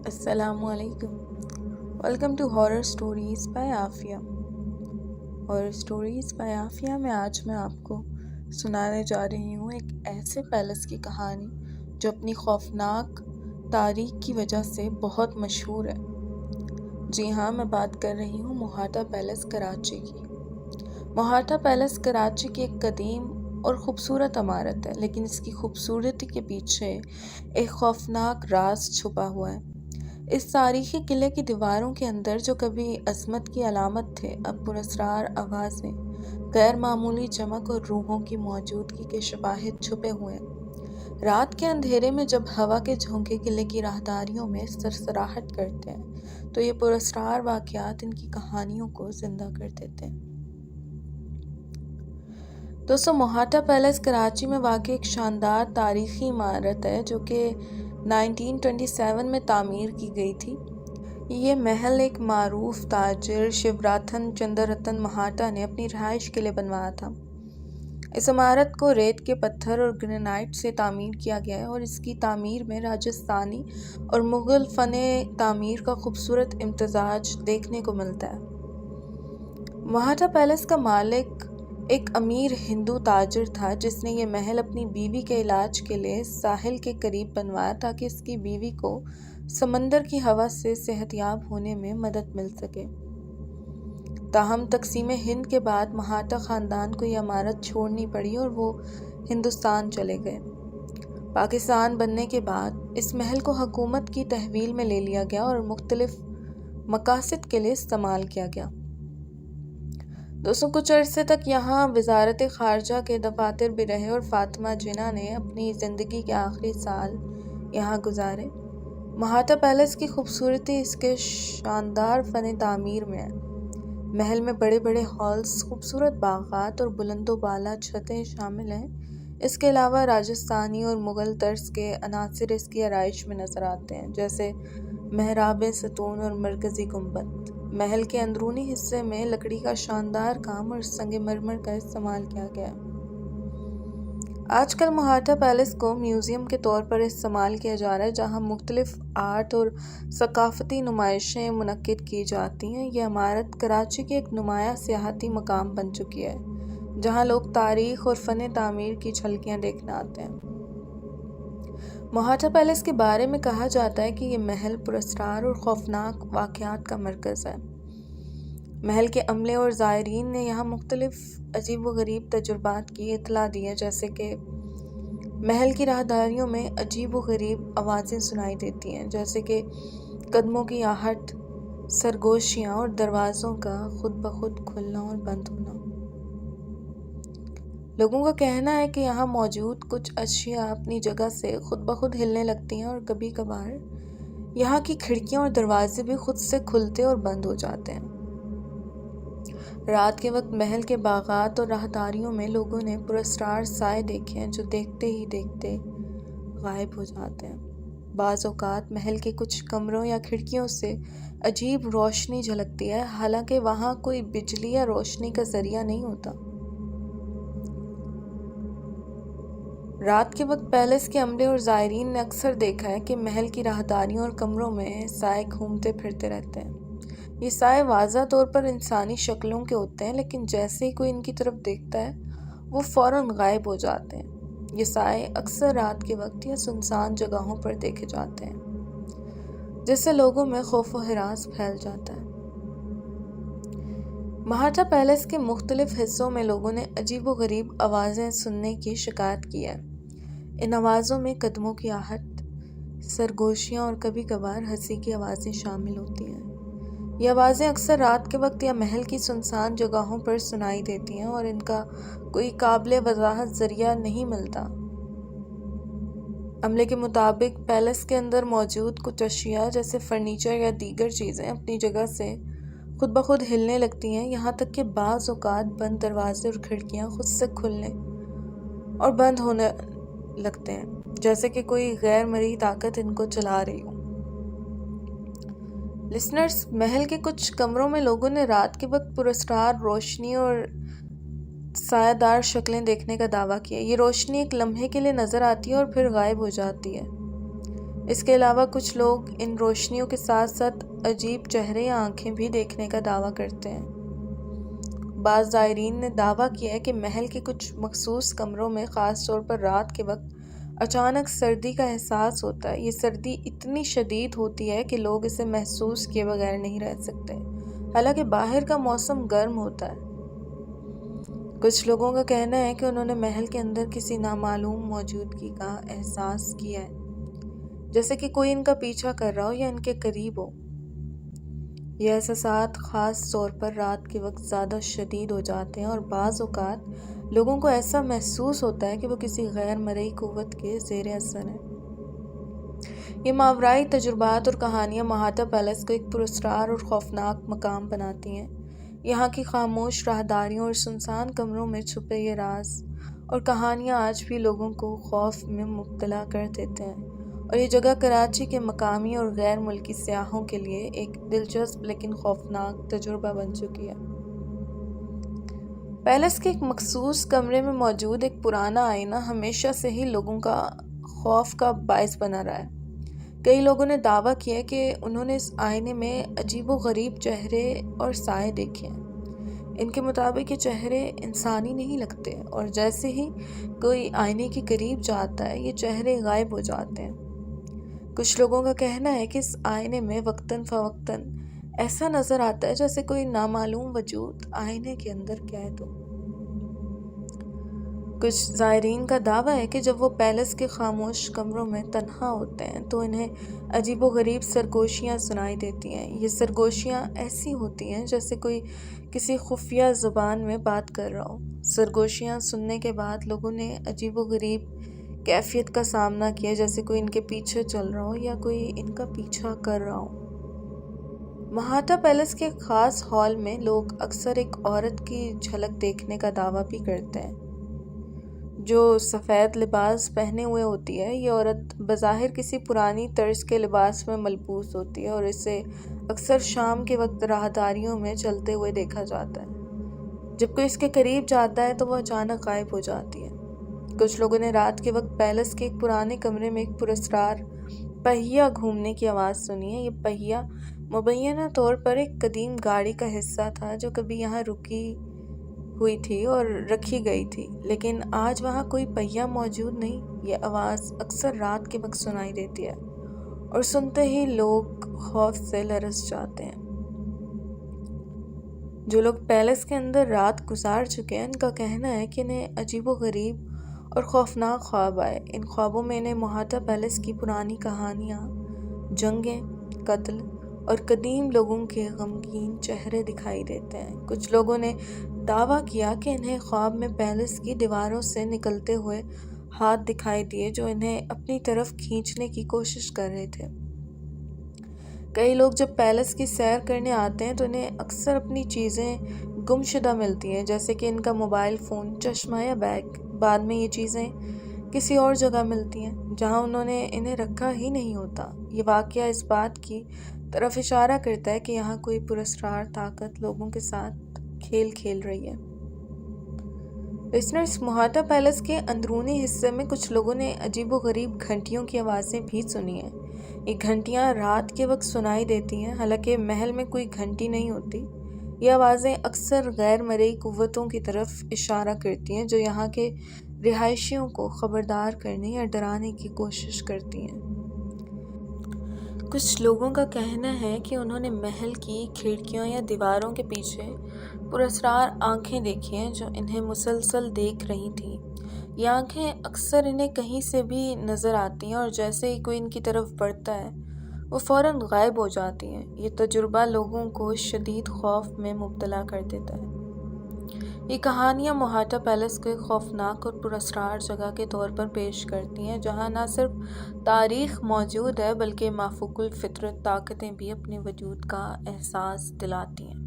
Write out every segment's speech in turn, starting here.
السلام علیکم. Welcome to horror stories by Afia. Horror stories by Afia میں آج میں آپ کو سنانے جا رہی ہوں ایک ایسے پیلس کی کہانی جو اپنی خوفناک تاریخ کی وجہ سے بہت مشہور ہے. جی ہاں، میں بات کر رہی ہوں موہاٹا پیلس کراچی کی. موہاٹا پیلس کراچی کی ایک قدیم اور خوبصورت عمارت ہے، لیکن اس کی خوبصورتی کے پیچھے ایک خوفناک راز چھپا ہوا ہے. اس تاریخی قلعے کی دیواروں کے اندر جو کبھی عظمت کی علامت تھے، اب پراسرار آوازیں، غیر معمولی چمک اور روحوں کی موجودگی کے شواہد چھپے ہوئے ہیں. رات کے اندھیرے میں جب ہوا کے جھونکے قلعے کی راہداریوں میں سرسراہٹ کرتے ہیں تو یہ پراسرار واقعات ان کی کہانیوں کو زندہ کر دیتے ہیں. دوستو، موہاٹا پیلس کراچی میں واقع ایک شاندار تاریخی عمارت ہے جو کہ 1927 میں تعمیر کی گئی تھی. یہ محل ایک معروف تاجر شیوراتھن چندر رتن موہاٹا نے اپنی رہائش کے لیے بنوایا تھا. اس عمارت کو ریت کے پتھر اور گرینائٹ سے تعمیر کیا گیا ہے اور اس کی تعمیر میں راجستھانی اور مغل فن تعمیر کا خوبصورت امتزاج دیکھنے کو ملتا ہے. موہاٹا پیلس کا مالک ایک امیر ہندو تاجر تھا جس نے یہ محل اپنی بیوی کے علاج کے لیے ساحل کے قریب بنوایا تاکہ اس کی بیوی کو سمندر کی ہوا سے صحت یاب ہونے میں مدد مل سکے. تاہم تقسیم ہند کے بعد موہاٹا خاندان کو یہ عمارت چھوڑنی پڑی اور وہ ہندوستان چلے گئے. پاکستان بننے کے بعد اس محل کو حکومت کی تحویل میں لے لیا گیا اور مختلف مقاصد کے لیے استعمال کیا گیا. دوستوں، کچھ عرصے تک یہاں وزارت خارجہ کے دفاتر بھی رہے اور فاطمہ جناح نے اپنی زندگی کے آخری سال یہاں گزارے. موہاٹا پیلس کی خوبصورتی اس کے شاندار فن تعمیر میں ہے. محل میں بڑے بڑے ہالز، خوبصورت باغات اور بلند و بالا چھتیں شامل ہیں. اس کے علاوہ راجستھانی اور مغل طرز کے عناصر اس کی آرائش میں نظر آتے ہیں، جیسے محراب ستون اور مرکزی گنبد. محل کے اندرونی حصے میں لکڑی کا شاندار کام اور سنگ مرمر کا استعمال کیا گیا ہے. آج کل موہاٹا پیلس کو میوزیم کے طور پر استعمال کیا جا رہا ہے، جہاں مختلف آرٹ اور ثقافتی نمائشیں منعقد کی جاتی ہیں. یہ عمارت کراچی کے ایک نمایاں سیاحتی مقام بن چکی ہے، جہاں لوگ تاریخ اور فن تعمیر کی جھلکیاں دیکھنے آتے ہیں. موہاٹا پیلس کے بارے میں کہا جاتا ہے کہ یہ محل پراسرار اور خوفناک واقعات کا مرکز ہے. محل کے عملے اور زائرین نے یہاں مختلف عجیب و غریب تجربات کی اطلاع دی ہے، جیسے کہ محل کی راہداریوں میں عجیب و غریب آوازیں سنائی دیتی ہیں، جیسے کہ قدموں کی آہٹ، سرگوشیاں اور دروازوں کا خود بخود کھلنا اور بند ہونا. لوگوں کا کہنا ہے کہ یہاں موجود کچھ اشیاء اپنی جگہ سے خود بخود ہلنے لگتی ہیں اور کبھی کبھار یہاں کی کھڑکیاں اور دروازے بھی خود سے کھلتے اور بند ہو جاتے ہیں. رات کے وقت محل کے باغات اور راہداریوں میں لوگوں نے پراسرار سائے دیکھے ہیں جو دیکھتے ہی دیکھتے غائب ہو جاتے ہیں. بعض اوقات محل کے کچھ کمروں یا کھڑکیوں سے عجیب روشنی جھلکتی ہے، حالانکہ وہاں کوئی بجلی یا روشنی کا ذریعہ نہیں ہوتا. رات کے وقت پیلس کے عملے اور زائرین نے اکثر دیکھا ہے کہ محل کی راہداریوں اور کمروں میں سائے گھومتے پھرتے رہتے ہیں. یہ سائے واضح طور پر انسانی شکلوں کے ہوتے ہیں، لیکن جیسے ہی کوئی ان کی طرف دیکھتا ہے وہ فوراً غائب ہو جاتے ہیں. یہ سائے اکثر رات کے وقت یا سنسان جگہوں پر دیکھے جاتے ہیں، جس سے لوگوں میں خوف و ہراس پھیل جاتا ہے. موہاٹا پیلس کے مختلف حصوں میں لوگوں نے عجیب و غریب آوازیں سننے کی شکایت کی ہے. ان آوازوں میں قدموں کی آہٹ، سرگوشیاں اور کبھی کبھار ہنسی کی آوازیں شامل ہوتی ہیں. یہ آوازیں اکثر رات کے وقت یا محل کی سنسان جگہوں پر سنائی دیتی ہیں اور ان کا کوئی قابل وضاحت ذریعہ نہیں ملتا. عملے کے مطابق پیلس کے اندر موجود کچھ اشیاء جیسے فرنیچر یا دیگر چیزیں اپنی جگہ سے خود بخود ہلنے لگتی ہیں، یہاں تک کہ بعض اوقات بند دروازے اور کھڑکیاں خود سے کھلنے اور بند ہونے لگتے ہیں، جیسے کہ کوئی غیر مرئی طاقت ان کو چلا رہی ہو. لسنرز، محل کے کچھ کمروں میں لوگوں نے رات کے وقت پراسرار روشنی اور سایہ دار شکلیں دیکھنے کا دعویٰ کیا۔ یہ روشنی ایک لمحے کے لیے نظر آتی ہے اور پھر غائب ہو جاتی ہے۔ اس کے علاوہ کچھ لوگ ان روشنیوں کے ساتھ ساتھ عجیب چہرے یا آنکھیں بھی دیکھنے کا دعویٰ کرتے ہیں۔ بعض زائرین نے دعویٰ کیا ہے کہ محل کے کچھ مخصوص کمروں میں خاص طور پر رات کے وقت اچانک سردی کا احساس ہوتا ہے۔ یہ سردی اتنی شدید ہوتی ہے کہ لوگ اسے محسوس کیے بغیر نہیں رہ سکتے، حالانکہ باہر کا موسم گرم ہوتا ہے۔ کچھ لوگوں کا کہنا ہے کہ انہوں نے محل کے اندر کسی نامعلوم موجودگی کا احساس کیا ہے، جیسے کہ کوئی ان کا پیچھا کر رہا ہو یا ان کے قریب ہو۔ یہ احساسات خاص طور پر رات کے وقت زیادہ شدید ہو جاتے ہیں اور بعض اوقات لوگوں کو ایسا محسوس ہوتا ہے کہ وہ کسی غیر مرئی قوت کے زیر اثر ہیں۔ یہ ماورائی تجربات اور کہانیاں مہاٹا پیلس کو ایک پراسرار اور خوفناک مقام بناتی ہیں۔ یہاں کی خاموش راہداریوں اور سنسان کمروں میں چھپے یہ راز اور کہانیاں آج بھی لوگوں کو خوف میں مبتلا کر دیتے ہیں، اور یہ جگہ کراچی کے مقامی اور غیر ملکی سیاحوں کے لیے ایک دلچسپ لیکن خوفناک تجربہ بن چکی ہے۔ پیلس کے ایک مخصوص کمرے میں موجود ایک پرانا آئینہ ہمیشہ سے ہی لوگوں کا خوف کا باعث بنا رہا ہے۔ کئی لوگوں نے دعویٰ کیا ہے کہ انہوں نے اس آئینے میں عجیب و غریب چہرے اور سائے دیکھے ہیں۔ ان کے مطابق یہ چہرے انسانی نہیں لگتے اور جیسے ہی کوئی آئینے کے قریب جاتا ہے یہ چہرے غائب ہو جاتے ہیں۔ کچھ لوگوں کا کہنا ہے کہ اس آئینے میں وقتاً فوقتاً ایسا نظر آتا ہے جیسے کوئی نامعلوم وجود آئینے کے اندر قید ہو۔ کچھ زائرین کا دعویٰ ہے کہ جب وہ پیلس کے خاموش کمروں میں تنہا ہوتے ہیں تو انہیں عجیب و غریب سرگوشیاں سنائی دیتی ہیں۔ یہ سرگوشیاں ایسی ہوتی ہیں جیسے کوئی کسی خفیہ زبان میں بات کر رہا ہو۔ سرگوشیاں سننے کے بعد لوگوں نے عجیب و غریب کیفیت کا سامنا کیا، جیسے کوئی ان کے پیچھے چل رہا ہو یا کوئی ان کا پیچھا کر رہا ہو۔ مہاٹا پیلس کے خاص ہال میں لوگ اکثر ایک عورت کی جھلک دیکھنے کا دعویٰ بھی کرتے ہیں جو سفید لباس پہنے ہوئے ہوتی ہے۔ یہ عورت بظاہر کسی پرانی طرز کے لباس میں ملبوس ہوتی ہے اور اسے اکثر شام کے وقت راہداریوں میں چلتے ہوئے دیکھا جاتا ہے۔ جب کوئی اس کے قریب جاتا ہے تو وہ اچانک غائب ہو جاتی ہے۔ کچھ لوگوں نے رات کے وقت پیلس کے ایک پرانے کمرے میں ایک پراسرار پہیہ گھومنے کی آواز سنی ہے۔ یہ پہیہ مبینہ طور پر ایک قدیم گاڑی کا حصہ تھا جو کبھی یہاں رکی ہوئی تھی اور رکھی گئی تھی، لیکن آج وہاں کوئی پہیہ موجود نہیں۔ یہ آواز اکثر رات کے وقت سنائی دیتی ہے اور سنتے ہی لوگ خوف سے لرز جاتے ہیں۔ جو لوگ پیلس کے اندر رات گزار چکے ہیں ان کا کہنا ہے کہ انہیں عجیب و غریب اور خوفناک خواب آئے۔ ان خوابوں میں انہیں مہاٹا پیلس کی پرانی کہانیاں، جنگیں، قتل اور قدیم لوگوں کے غمگین چہرے دکھائی دیتے ہیں۔ کچھ لوگوں نے دعویٰ کیا کہ انہیں خواب میں پیلس کی دیواروں سے نکلتے ہوئے ہاتھ دکھائی دیے جو انہیں اپنی طرف کھینچنے کی کوشش کر رہے تھے۔ کئی لوگ جب پیلس کی سیر کرنے آتے ہیں تو انہیں اکثر اپنی چیزیں گمشدہ ملتی ہیں، جیسے کہ ان کا موبائل فون، چشمہ یا بیگ۔ بعد میں یہ چیزیں کسی اور جگہ ملتی ہیں جہاں انہوں نے انہیں رکھا ہی نہیں ہوتا۔ یہ واقعہ اس بات کی طرف اشارہ کرتا ہے کہ یہاں کوئی پراسرار طاقت لوگوں کے ساتھ کھیل کھیل رہی ہے۔ لسنرز، مہاٹا پیلس کے اندرونی حصے میں کچھ لوگوں نے عجیب و غریب گھنٹیوں کی آوازیں بھی سنی ہیں۔ یہ گھنٹیاں رات کے وقت سنائی دیتی ہیں، حالانکہ محل میں کوئی گھنٹی نہیں ہوتی۔ یہ آوازیں اکثر غیر مرئی قوتوں کی طرف اشارہ کرتی ہیں جو یہاں کے رہائشیوں کو خبردار کرنے یا ڈرانے کی کوشش کرتی ہیں۔ کچھ لوگوں کا کہنا ہے کہ انہوں نے محل کی کھڑکیوں یا دیواروں کے پیچھے پراسرار آنکھیں دیکھی ہیں جو انہیں مسلسل دیکھ رہی تھیں۔ یہ آنکھیں اکثر انہیں کہیں سے بھی نظر آتی ہیں اور جیسے ہی کوئی ان کی طرف بڑھتا ہے وہ فوراً غائب ہو جاتی ہیں۔ یہ تجربہ لوگوں کو شدید خوف میں مبتلا کر دیتا ہے۔ یہ کہانیاں مہاٹا پیلس کو ایک خوفناک اور پراسرار جگہ کے طور پر پیش کرتی ہیں جہاں نہ صرف تاریخ موجود ہے بلکہ مافوق الفطرت طاقتیں بھی اپنے وجود کا احساس دلاتی ہیں۔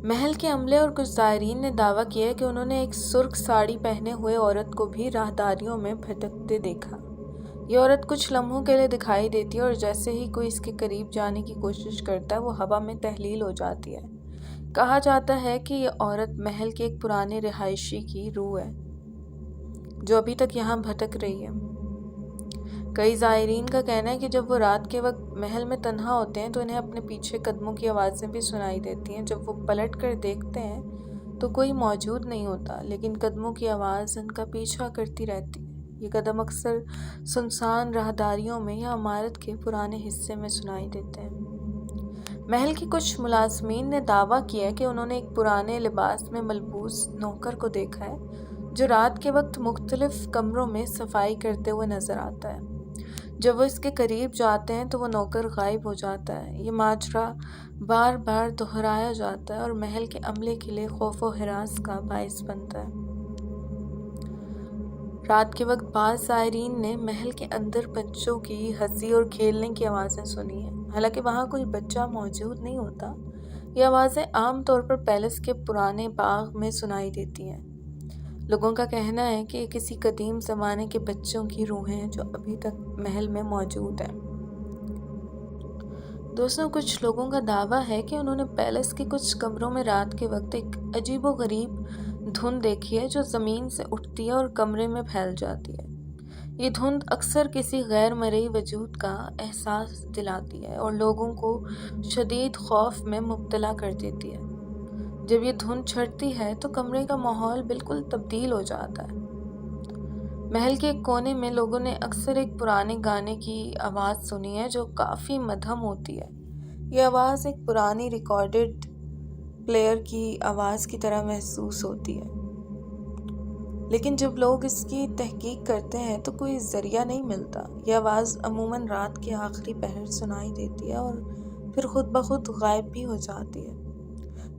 محل کے عملے اور کچھ زائرین نے دعویٰ کیا ہے کہ انہوں نے ایک سرخ ساڑی پہنے ہوئے عورت کو بھی راہداریوں میں بھٹکتے دیکھا۔ یہ عورت کچھ لمحوں کے لیے دکھائی دیتی ہے اور جیسے ہی کوئی اس کے قریب جانے کی کوشش کرتا ہے وہ ہوا میں تحلیل ہو جاتی ہے۔ کہا جاتا ہے کہ یہ عورت محل کے ایک پرانے رہائشی کی روح ہے جو ابھی تک یہاں بھٹک رہی ہے۔ کئی زائرین کا کہنا ہے کہ جب وہ رات کے وقت محل میں تنہا ہوتے ہیں تو انہیں اپنے پیچھے قدموں کی آوازیں بھی سنائی دیتی ہیں۔ جب وہ پلٹ کر دیکھتے ہیں تو کوئی موجود نہیں ہوتا، لیکن قدموں کی آواز ان کا پیچھا کرتی رہتی ہے۔ یہ قدم اکثر سنسان راہداریوں میں یا عمارت کے پرانے حصے میں سنائی دیتے ہیں۔ محل کے کچھ ملازمین نے دعویٰ کیا کہ انہوں نے ایک پرانے لباس میں ملبوس نوکر کو دیکھا ہے جو رات کے وقت مختلف کمروں میں صفائی کرتے ہوئے نظر آتا ہے۔ جب وہ اس کے قریب جاتے ہیں تو وہ نوکر غائب ہو جاتا ہے۔ یہ ماجرا بار بار دہرایا جاتا ہے اور محل کے عملے کے لیے خوف و ہراس کا باعث بنتا ہے۔ رات کے وقت بعض زائرین نے محل کے اندر بچوں کی ہنسی اور کھیلنے کی آوازیں سنی ہیں، حالانکہ وہاں کوئی بچہ موجود نہیں ہوتا۔ یہ آوازیں عام طور پر پیلس کے پرانے باغ میں سنائی دیتی ہیں۔ لوگوں کا کہنا ہے کہ یہ کسی قدیم زمانے کے بچوں کی روحیں ہیں جو ابھی تک محل میں موجود ہیں۔ دوستوں، کچھ لوگوں کا دعویٰ ہے کہ انہوں نے پیلس کے کچھ کمروں میں رات کے وقت ایک عجیب و غریب دھند دیکھی ہے جو زمین سے اٹھتی ہے اور کمرے میں پھیل جاتی ہے۔ یہ دھند اکثر کسی غیر مرئی وجود کا احساس دلاتی ہے اور لوگوں کو شدید خوف میں مبتلا کر دیتی ہے۔ جب یہ دھند چھٹتی ہے تو کمرے کا ماحول بالکل تبدیل ہو جاتا ہے۔ محل کے ایک کونے میں لوگوں نے اکثر ایک پرانے گانے کی آواز سنی ہے جو کافی مدھم ہوتی ہے۔ یہ آواز ایک پرانی ریکارڈڈ پلیئر کی آواز کی طرح محسوس ہوتی ہے، لیکن جب لوگ اس کی تحقیق کرتے ہیں تو کوئی ذریعہ نہیں ملتا۔ یہ آواز عموماً رات کے آخری پہر سنائی دیتی ہے اور پھر خود بخود غائب بھی ہو جاتی ہے۔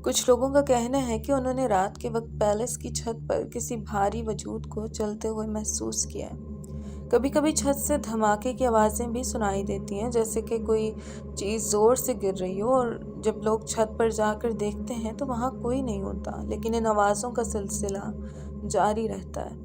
کچھ لوگوں کا کہنا ہے کہ انہوں نے رات کے وقت پیلس کی چھت پر کسی بھاری وجود کو چلتے ہوئے محسوس کیا ہے۔ کبھی کبھی چھت سے دھماکے کی آوازیں بھی سنائی دیتی ہیں، جیسے کہ کوئی چیز زور سے گر رہی ہو، اور جب لوگ چھت پر جا کر دیکھتے ہیں تو وہاں کوئی نہیں ہوتا، لیکن ان آوازوں کا سلسلہ جاری رہتا ہے۔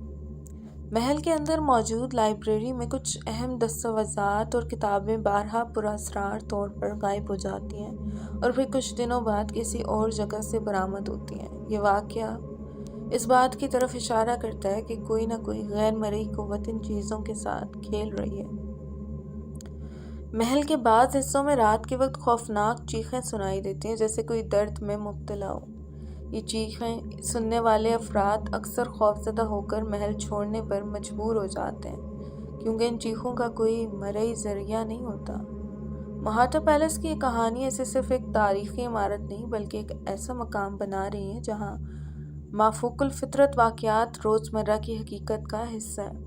محل کے اندر موجود لائبریری میں کچھ اہم دستاویزات اور کتابیں بارہا پراسرار طور پر غائب ہو جاتی ہیں اور پھر کچھ دنوں بعد کسی اور جگہ سے برآمد ہوتی ہیں۔ یہ واقعہ اس بات کی طرف اشارہ کرتا ہے کہ کوئی نہ کوئی غیر مرئی قوت ان چیزوں کے ساتھ کھیل رہی ہے۔ محل کے بعض حصوں میں رات کے وقت خوفناک چیخیں سنائی دیتی ہیں، جیسے کوئی درد میں مبتلا ہو۔ یہ چیخیں سننے والے افراد اکثر خوفزدہ ہو کر محل چھوڑنے پر مجبور ہو جاتے ہیں، کیونکہ ان چیخوں کا کوئی مرئی ذریعہ نہیں ہوتا۔ مہاٹا پیلس کی یہ کہانی اسے صرف ایک تاریخی عمارت نہیں بلکہ ایک ایسا مقام بنا رہی ہے جہاں مافوق الفطرت واقعات روزمرہ کی حقیقت کا حصہ ہے۔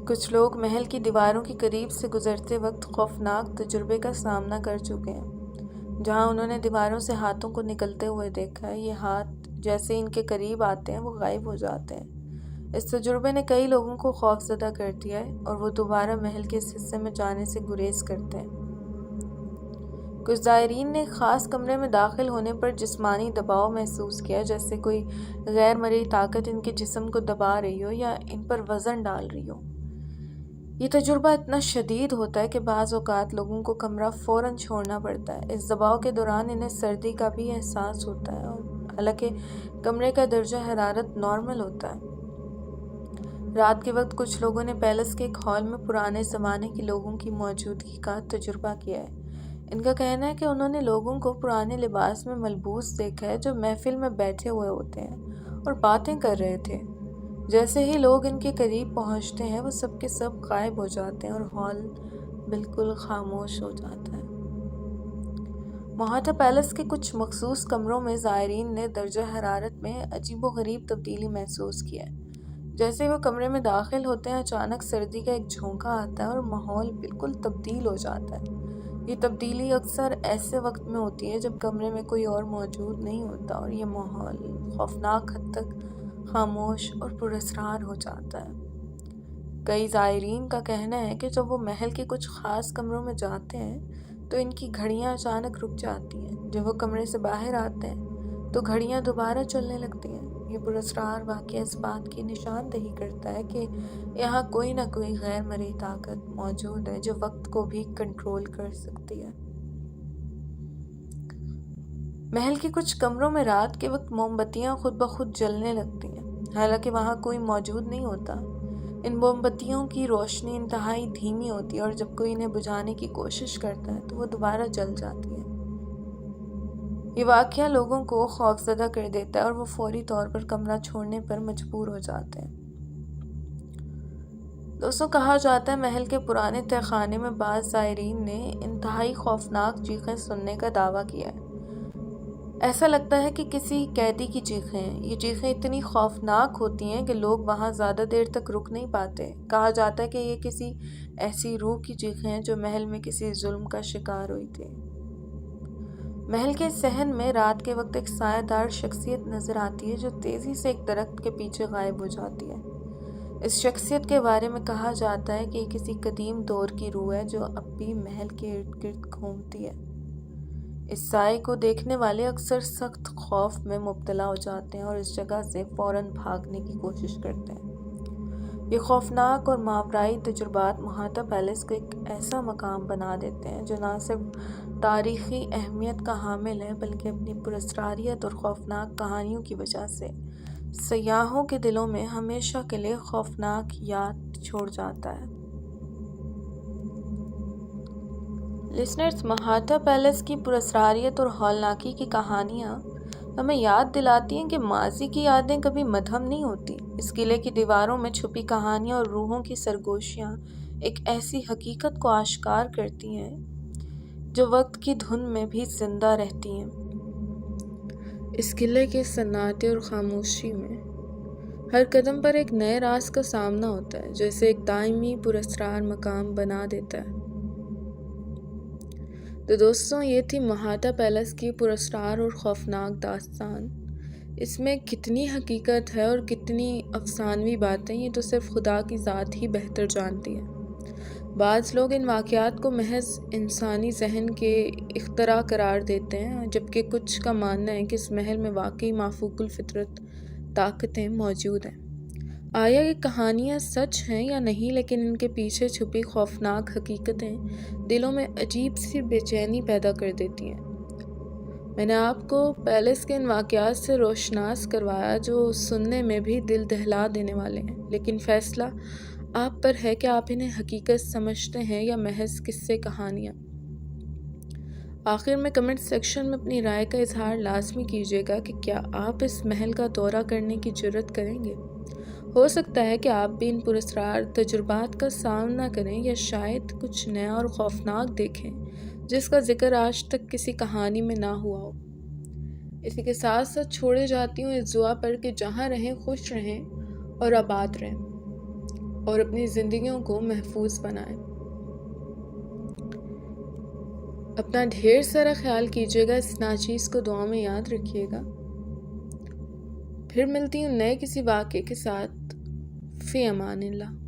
کچھ لوگ محل کی دیواروں کے قریب سے گزرتے وقت خوفناک تجربے کا سامنا کر چکے ہیں، جہاں انہوں نے دیواروں سے ہاتھوں کو نکلتے ہوئے دیکھا ہے۔ یہ ہاتھ جیسے ان کے قریب آتے ہیں وہ غائب ہو جاتے ہیں۔ اس تجربے نے کئی لوگوں کو خوفزدہ کر دیا ہے اور وہ دوبارہ محل کے اس حصے میں جانے سے گریز کرتے ہیں۔ کچھ زائرین نے ایک خاص کمرے میں داخل ہونے پر جسمانی دباؤ محسوس کیا، جیسے کوئی غیر مرئی طاقت ان کے جسم کو دبا رہی ہو یا ان پر وزن ڈال رہی ہو۔ یہ تجربہ اتنا شدید ہوتا ہے کہ بعض اوقات لوگوں کو کمرہ فوراً چھوڑنا پڑتا ہے۔ اس دباؤ کے دوران انہیں سردی کا بھی احساس ہوتا ہے، اور حالانکہ کمرے کا درجہ حرارت نارمل ہوتا ہے۔ رات کے وقت کچھ لوگوں نے پیلس کے ایک ہال میں پرانے زمانے کے لوگوں کی موجودگی کا تجربہ کیا ہے۔ ان کا کہنا ہے کہ انہوں نے لوگوں کو پرانے لباس میں ملبوس دیکھا ہے جو محفل میں بیٹھے ہوئے ہوتے ہیں اور باتیں کر رہے تھے۔ جیسے ہی لوگ ان کے قریب پہنچتے ہیں وہ سب کے سب غائب ہو جاتے ہیں اور ہال بالکل خاموش ہو جاتا ہے۔ مہاٹا پیلس کے کچھ مخصوص کمروں میں زائرین نے درجہ حرارت میں عجیب و غریب تبدیلی محسوس کی ہے۔ جیسے وہ کمرے میں داخل ہوتے ہیں اچانک سردی کا ایک جھونکا آتا ہے اور ماحول بالکل تبدیل ہو جاتا ہے۔ یہ تبدیلی اکثر ایسے وقت میں ہوتی ہے جب کمرے میں کوئی اور موجود نہیں ہوتا اور یہ ماحول خوفناک حد تک خاموش اور پراسرار ہو جاتا ہے۔ کئی زائرین کا کہنا ہے کہ جب وہ محل کے کچھ خاص کمروں میں جاتے ہیں تو ان کی گھڑیاں اچانک رک جاتی ہیں۔ جب وہ کمرے سے باہر آتے ہیں تو گھڑیاں دوبارہ چلنے لگتی ہیں۔ یہ پراسرار واقعہ اس بات کی نشاندہی کرتا ہے کہ یہاں کوئی نہ کوئی غیر مرئی طاقت موجود ہے جو وقت کو بھی کنٹرول کر سکتی ہے۔ محل کے کچھ کمروں میں رات کے وقت موم بتیاں خود بخود جلنے لگتی ہیں، حالانکہ وہاں کوئی موجود نہیں ہوتا۔ ان موم بتیوں کی روشنی انتہائی دھیمی ہوتی ہے اور جب کوئی انہیں بجھانے کی کوشش کرتا ہے تو وہ دوبارہ جل جاتی ہیں۔ یہ واقعہ لوگوں کو خوفزدہ کر دیتا ہے اور وہ فوری طور پر کمرہ چھوڑنے پر مجبور ہو جاتے ہیں۔ دوستوں، کہا جاتا ہے محل کے پرانے تہہ خانے میں بعض زائرین نے انتہائی خوفناک چیخیں سننے کا دعویٰ کیا ہے۔ ایسا لگتا ہے کہ کسی قیدی کی چیخیں ہیں۔ یہ چیخیں اتنی خوفناک ہوتی ہیں کہ لوگ وہاں زیادہ دیر تک رک نہیں پاتے۔ کہا جاتا ہے کہ یہ کسی ایسی روح کی چیخیں ہیں جو محل میں کسی ظلم کا شکار ہوئی تھی۔ محل کے صحن میں رات کے وقت ایک سایہ دار شخصیت نظر آتی ہے جو تیزی سے ایک درخت کے پیچھے غائب ہو جاتی ہے۔ اس شخصیت کے بارے میں کہا جاتا ہے کہ یہ کسی قدیم دور کی روح ہے جو اب بھی محل کے ارد گرد گھومتی ہے۔ اس سائے کو دیکھنے والے اکثر سخت خوف میں مبتلا ہو جاتے ہیں اور اس جگہ سے فوراً بھاگنے کی کوشش کرتے ہیں۔ یہ خوفناک اور ماورائی تجربات مہاتا پیلس کو ایک ایسا مقام بنا دیتے ہیں جو نہ صرف تاریخی اہمیت کا حامل ہے بلکہ اپنی پراسراریت اور خوفناک کہانیوں کی وجہ سے سیاحوں کے دلوں میں ہمیشہ کے لیے خوفناک یاد چھوڑ جاتا ہے۔ لسنرز، مہاتا پیلس کی پراسراریت اور ہولناکی کی کہانیاں ہمیں یاد دلاتی ہیں کہ ماضی کی یادیں کبھی مدھم نہیں ہوتی۔ اس قلعے کی دیواروں میں چھپی کہانیاں اور روحوں کی سرگوشیاں ایک ایسی حقیقت کو آشکار کرتی ہیں جو وقت کی دھن میں بھی زندہ رہتی ہیں۔ اس قلعے کے سناٹے اور خاموشی میں ہر قدم پر ایک نئے راز کا سامنا ہوتا ہے جو اسے ایک دائمی پراسرار مقام بنا دیتا ہے۔ تو دوستوں، یہ تھی مہاتا پیلس کی پراسرار اور خوفناک داستان۔ اس میں کتنی حقیقت ہے اور کتنی افسانوی باتیں، یہ تو صرف خدا کی ذات ہی بہتر جانتی ہے۔ بعض لوگ ان واقعات کو محض انسانی ذہن کے اختراع قرار دیتے ہیں، جبکہ کچھ کا ماننا ہے کہ اس محل میں واقعی مافوق الفطرت طاقتیں موجود ہیں۔ آیا یہ کہانیاں سچ ہیں یا نہیں، لیکن ان کے پیچھے چھپی خوفناک حقیقتیں دلوں میں عجیب سی بے چینی پیدا کر دیتی ہیں۔ میں نے آپ کو پیلس کے ان واقعات سے روشناس کروایا جو سننے میں بھی دل دہلا دینے والے ہیں، لیکن فیصلہ آپ پر ہے کہ آپ انہیں حقیقت سمجھتے ہیں یا محض قصے کہانیاں۔ آخر میں کمنٹ سیکشن میں اپنی رائے کا اظہار لازمی کیجیے گا کہ کیا آپ اس محل کا دورہ کرنے کی جرت کریں گے۔ ہو سکتا ہے کہ آپ بھی ان پراسرار تجربات کا سامنا کریں یا شاید کچھ نیا اور خوفناک دیکھیں جس کا ذکر آج تک کسی کہانی میں نہ ہوا ہو۔ اسی کے ساتھ ساتھ چھوڑے جاتی ہوں اس دعا پر کہ جہاں رہیں خوش رہیں اور آباد رہیں اور اپنی زندگیوں کو محفوظ بنائیں۔ اپنا ڈھیر سارا خیال کیجیے گا، اس ناچیز کو دعا میں یاد رکھیے گا۔ پھر ملتی ہوں نئے کسی واقعے کے ساتھ۔ فی امان اللہ۔